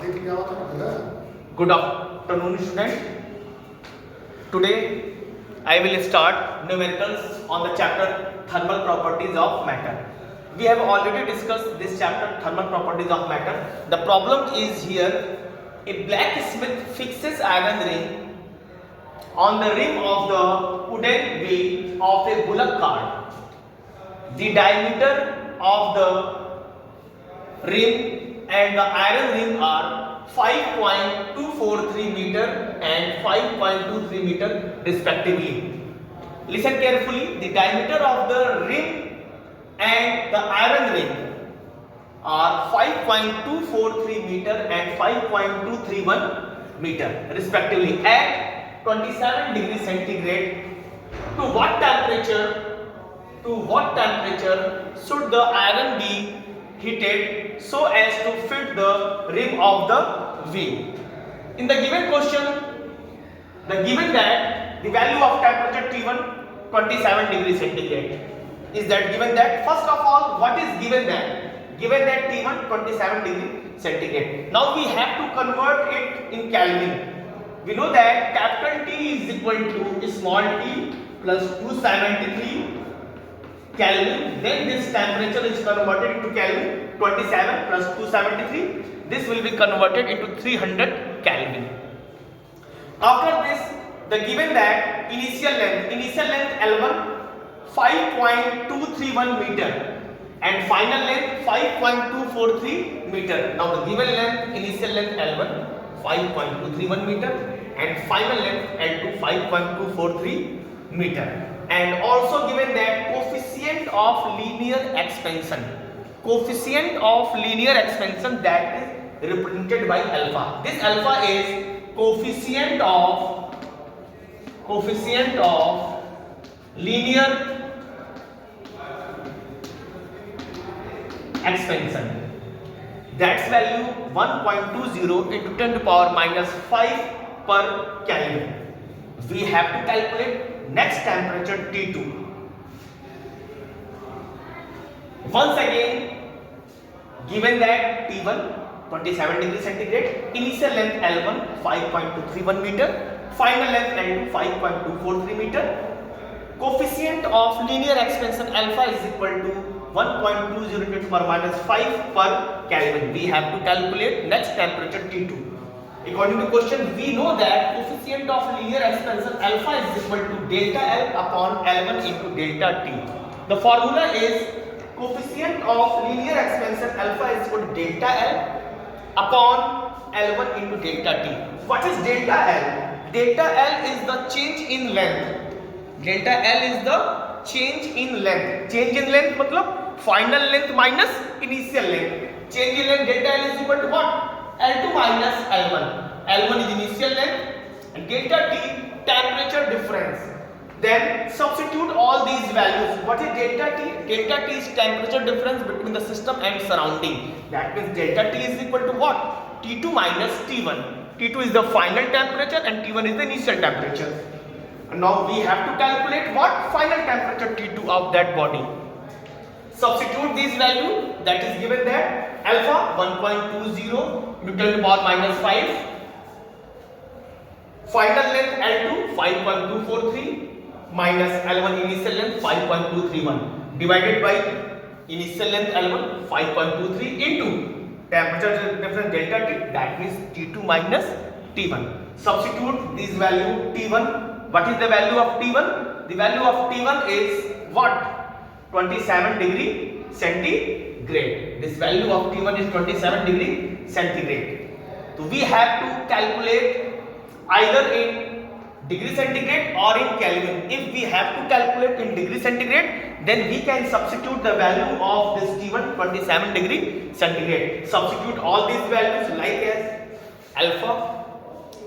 Good afternoon, students. Today I will start numericals on the chapter thermal properties of matter. We have already discussed this chapter, thermal properties of matter. The problem is here, a blacksmith fixes iron ring on the rim of the wooden wheel of a bullock cart. The diameter of the rim and the iron ring are 5.243 meter and 5.23 meter respectively. Listen carefully, the diameter of the rim and the iron ring are 5.243 meter and 5.231 meter respectively at 27 degrees centigrade. To what temperature should the iron be heated so as to fit the rim of the wheel? In the given question, given that the value of temperature T1 27 degrees centigrade is that given that. First of all, what is given that? Given that T1 27 degree centigrade. Now we have to convert it in Kelvin. We know that capital T is equal to small t plus 273 Kelvin. Then this temperature is converted into Kelvin. 27 plus 273. This will be converted into 300 Kelvin. After this, the given that initial length L1 5.231 meter and final length 5.243 meter. Now the given length, initial length L1 5.231 meter and final length L2 5.243 meter. And also given that coefficient of linear expansion. Coefficient of linear expansion that is represented by alpha. This alpha is coefficient of linear expansion. That's value 1.20 into 10 to the power minus 5 per Kelvin. We have to calculate next temperature T2. Once again, given that T1 27 degrees centigrade, initial length L1 5.231 meter, final length L2 5.243 meter, coefficient of linear expansion alpha is equal to 1.20 to the power minus 5 per Kelvin. We have to calculate next temperature T2. According to question, we know that coefficient of linear expansion alpha is equal to delta L upon L1 into delta T. The formula is coefficient of linear expansion alpha is equal to delta L upon L1 into delta T. What is delta L? Delta L is the change in length. Delta L is the change in length. Change in length matlab final length minus initial length. Change in length delta L is equal to what? L2 minus L1. L1 is initial length and delta T temperature difference. Then substitute all these values. What is delta T? Delta T is temperature difference between the system and surrounding. That means delta T is equal to what? T2 minus T1. T2 is the final temperature and T1 is the initial temperature. And now we have to calculate what? Final temperature T2 of that body. Substitute these value, that is given that alpha 1.20 to 10 to the power minus 5. Final length L2 5.243 minus L1 initial length 5.231 divided by initial length L1 5.23 into temperature difference delta T, that means T2 minus T1. Substitute this value T1. What is the value of T1? The value of T1 is what? 27 degree centigrade. This value of T1 is 27 degree centigrade. So we have to calculate either in degree centigrade or in Kelvin. If we have to calculate in degree centigrade, then we can substitute the value of this T1 27 degree centigrade. Substitute all these values like as alpha,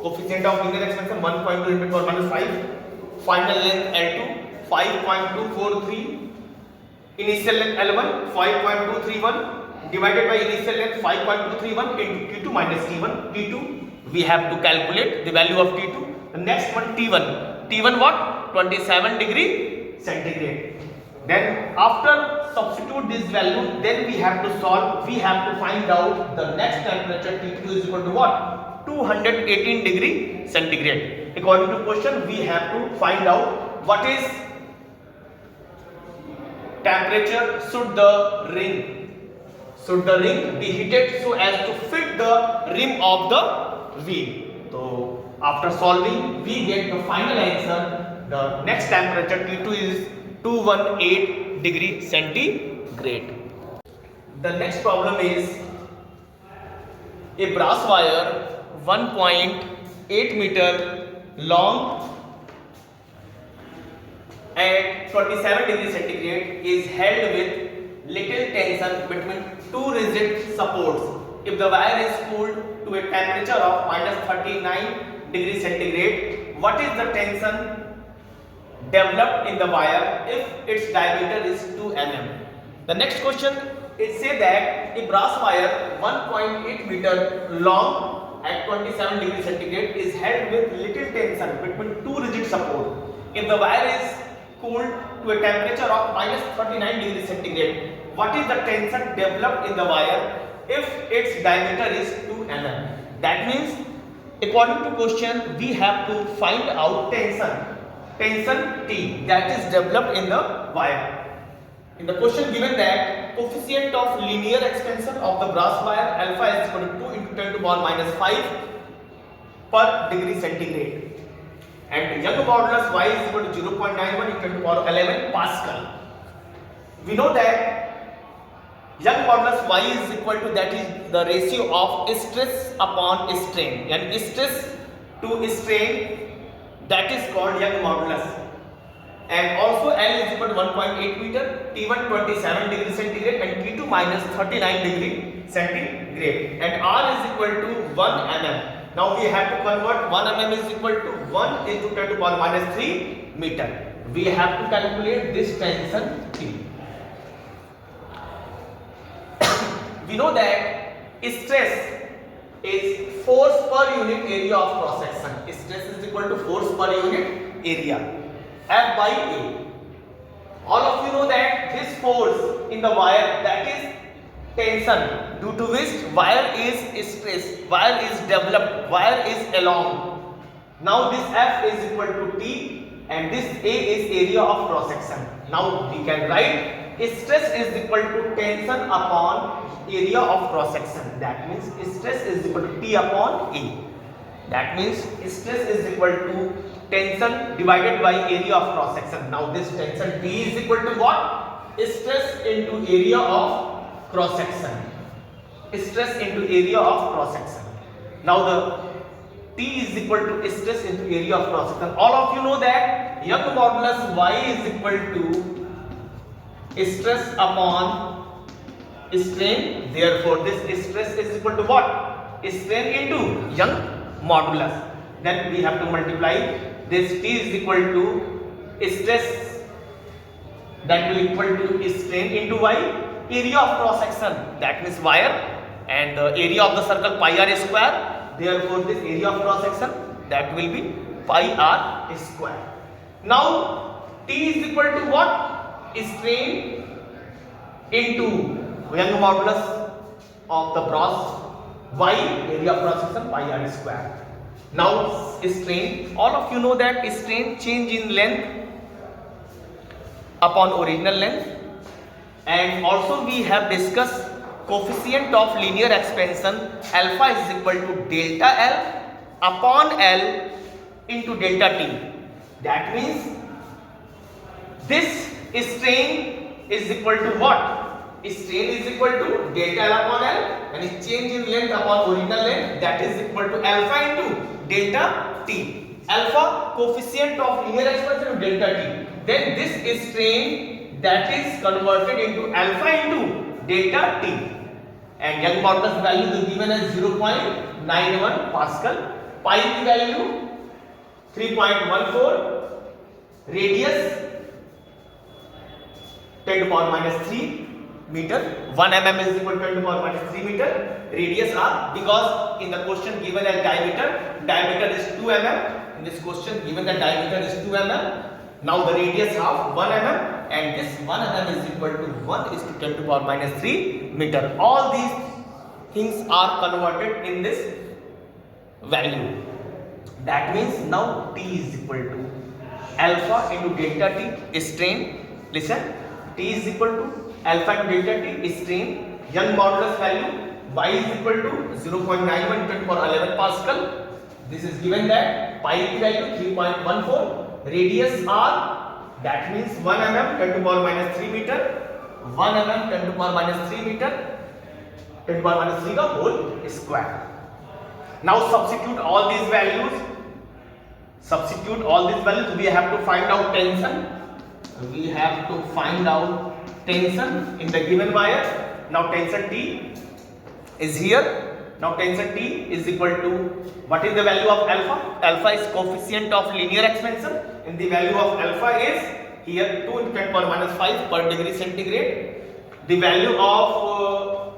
coefficient of linear expansion 1.2 into 10 to the power minus 5, final length L2 5.243, initial length L1 5.231 divided by initial length 5.231 into T2 minus T1. T2 we have to calculate the value of T2. The next one T1. T1 what? 27 degree centigrade. Then after substitute this value, then we have to solve, we have to find out the next temperature T2 is equal to what? 218 degree centigrade. According to question, we have to find out what is temperature should the ring be heated so as to fit the rim of the wheel. So after solving, we get the final answer. The next temperature T2 is 218 degree centigrade. The next problem is a brass wire 1.8 meter long at 27 degree centigrade is held with little tension between two rigid supports. If the wire is cooled to a temperature of minus 39 degree centigrade, what is the tension developed in the wire if its diameter is 2 mm? The next question is say that a brass wire 1.8 meter long at 27 degree centigrade is held with little tension between two rigid supports. If the wire is cooled to a temperature of minus 39 degree centigrade, what is the tension developed in the wire if its diameter is 2 mm? That means, according to question, we have to find out tension T that is developed in the wire. In the question given that coefficient of linear expansion of the brass wire alpha is equal to 2 into 10 to the power minus 5 per degree centigrade, and Young modulus y is equal to 0.91 into 10 to the power 11 Pascal. We know that Young modulus y is equal to, that is the ratio of stress upon strain, and stress to strain, that is called Young modulus. And also L is equal to 1.8 meter, T1 27 degree centigrade and T2 minus 39 degree centigrade, and R is equal to 1 mm. Now we have to convert 1 mm is equal to 1 into 10 to the power minus 3 meter. We have to calculate this tension T. We know that stress is force per unit area of cross section. Stress is equal to force per unit area, F by A. All of you know that this force in the wire, that is tension, due to which wire is stressed, wire is developed, wire is along. Now this F is equal to T and this A is area of cross section. Now we can write stress is equal to tension upon area of cross section. That means stress is equal to T upon A. That means stress is equal to tension divided by area of cross section. Now this tension T is equal to what? Stress into area of cross section. Stress into area of cross section. Now the T is equal to stress into area of cross section. All of you know that Young modulus y is equal to stress upon strain. Therefore this stress is equal to what? Strain into Young modulus. Then we have to multiply this. T is equal to stress, that will equal to strain into y, area of cross section, that means wire, and the area of the circle pi r square. Therefore this area of cross section, that will be pi r square. Now T is equal to what? Strain into Young modulus of the brass y, area of cross section pi r square. Now strain, all of you know that strain change in length upon original length, and also we have discussed coefficient of linear expansion alpha is equal to delta L upon L into delta T. That means this strain is equal to what? Strain is equal to delta L upon L, and its change in length upon original length, that is equal to alpha into delta T. Alpha coefficient of linear expansion of delta T. Then this strain, that is converted into alpha into delta T, and Young modulus value is given as 0.91 Pascal. Pi the value 3.14, radius 10 to the power minus 3 meter, 1 mm is equal to 10 to the power minus 3 meter, radius r, because in the question given as diameter is 2 mm, in this question given that diameter is 2 mm, now the radius of 1 mm, and this 1 mm is equal to 1 is to 10 to power minus 3 meter. All these things are converted in this value. That means now T is equal to alpha into delta T strain. Listen, T is equal to alpha into delta T strain. Young modulus value y is equal to 0.91 10 to power 11 Pascal. This is given that pi value 3.14. Radius r, that means 1 mm 10 to power minus 3 meter. 1 mm 10 to power minus 3 meter. 10 to power minus 3 का whole square. Now substitute all these values. Substitute all these values. We have to find out tension. We have to find out tension in the given wire. Now tension T is here. Now tension T is equal to, what is the value of alpha? Alpha is coefficient of linear expansion, and the value of alpha is here 2 into 10 power minus 5 per degree centigrade. The value of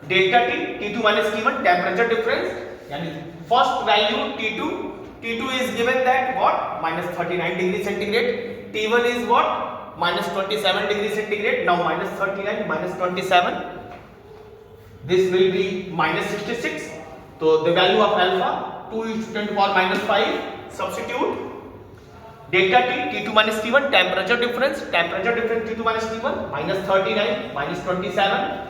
delta T, T2 minus T1, temperature difference. Yani first value T2 is given that what? Minus 39 degree centigrade. T1 is what? Minus 27 degree centigrade. Now minus 39 minus 27. This will be minus 66. So the value of alpha 2 is to 10 to power minus 5. Substitute delta T, T2 minus T1, temperature difference T2 minus T1, minus 39 minus 27.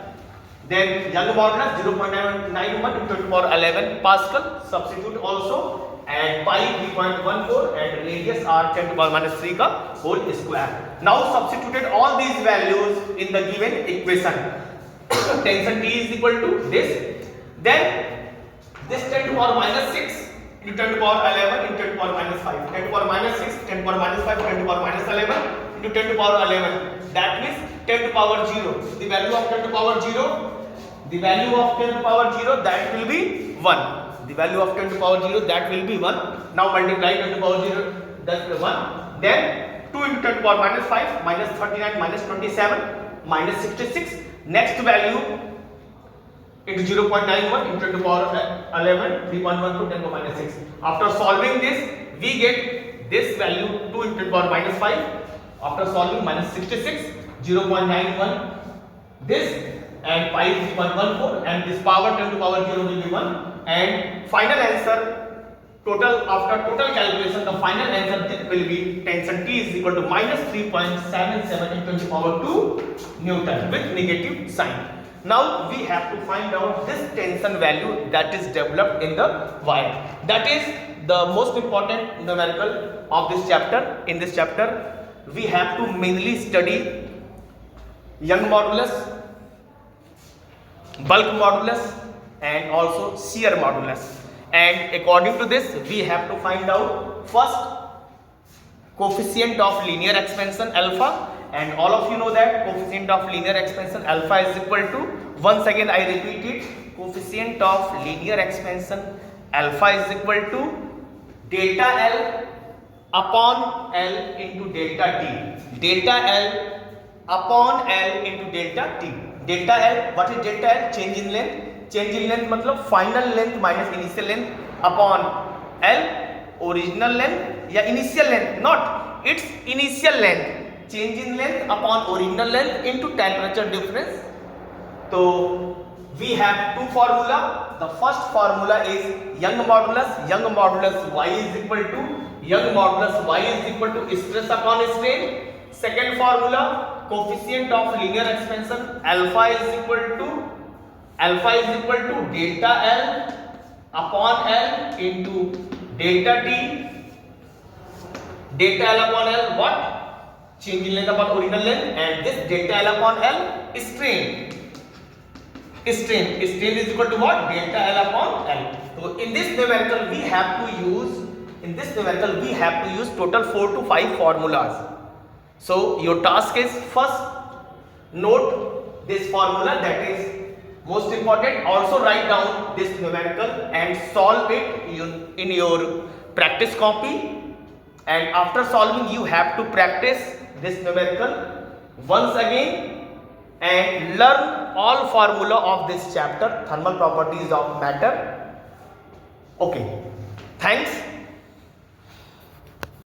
Then Young modulus 0.91 into 10 to power 11 Pascal. Substitute also, and pi 3.14 and radius r 10 to power minus 3 ka whole square. Now substituted all these values in the given equation. Tension T is equal to this. Then this 10 to power minus 6 into 10 to power 11 into 10 to power minus 5. 10 to power minus 6, 10 to power minus 5, 10 to power minus 11 into 10 to power 11. That means 10 to power 0. The value of 10 to power 0, the value of 10 to power 0, that will be 1. The value of 10 to power 0, that will be 1. Now multiply 10 to power 0, that's 1. Then 2 into 10 to power minus 5, minus 39, minus 27, minus 66. Next value, it is 0.91 into 10 to power 11, 3.1 to 10 to power minus 6. After solving this, we get this value 2 into 10 to power minus 5. After solving, minus 66, 0.91, this, and pi 3.14, and this power 10 to power 0 will be 1. And final answer, after total calculation, the final answer will be tension T is equal to minus 3.77 into 10 to power 2 Newton with negative sign. Now we have to find out this tension value that is developed in the wire. That is the most important numerical of this chapter. In this chapter, we have to mainly study Young modulus, bulk modulus, and also shear modulus. And according to this, we have to find out first coefficient of linear expansion alpha, and all of you know that coefficient of linear expansion alpha is equal to, once again I repeat it, coefficient of linear expansion alpha is equal to delta L upon L into delta T. Delta L upon L into delta T. Delta L, what is delta L? Change in length. Change in length मतलब final length minus initial length upon L, original length या initial length, not its initial length. Change in length upon original length into temperature difference. So we have two formula. The first formula is Young modulus. Young modulus y is equal to stress upon strain. Second formula, coefficient of linear expansion alpha is equal to delta L upon L into delta T. Delta L upon L, what? Change in length upon original length, and this delta L upon L is strain. Strain is equal to what? Delta L upon L. So in this numerical we have to use total 4 to 5 formulas. So your task is first note this formula, that is most important. Also write down this numerical and solve it in your practice copy. And after solving, you have to practice this numerical once again and learn all formula of this chapter, thermal properties of matter. Okay, thanks.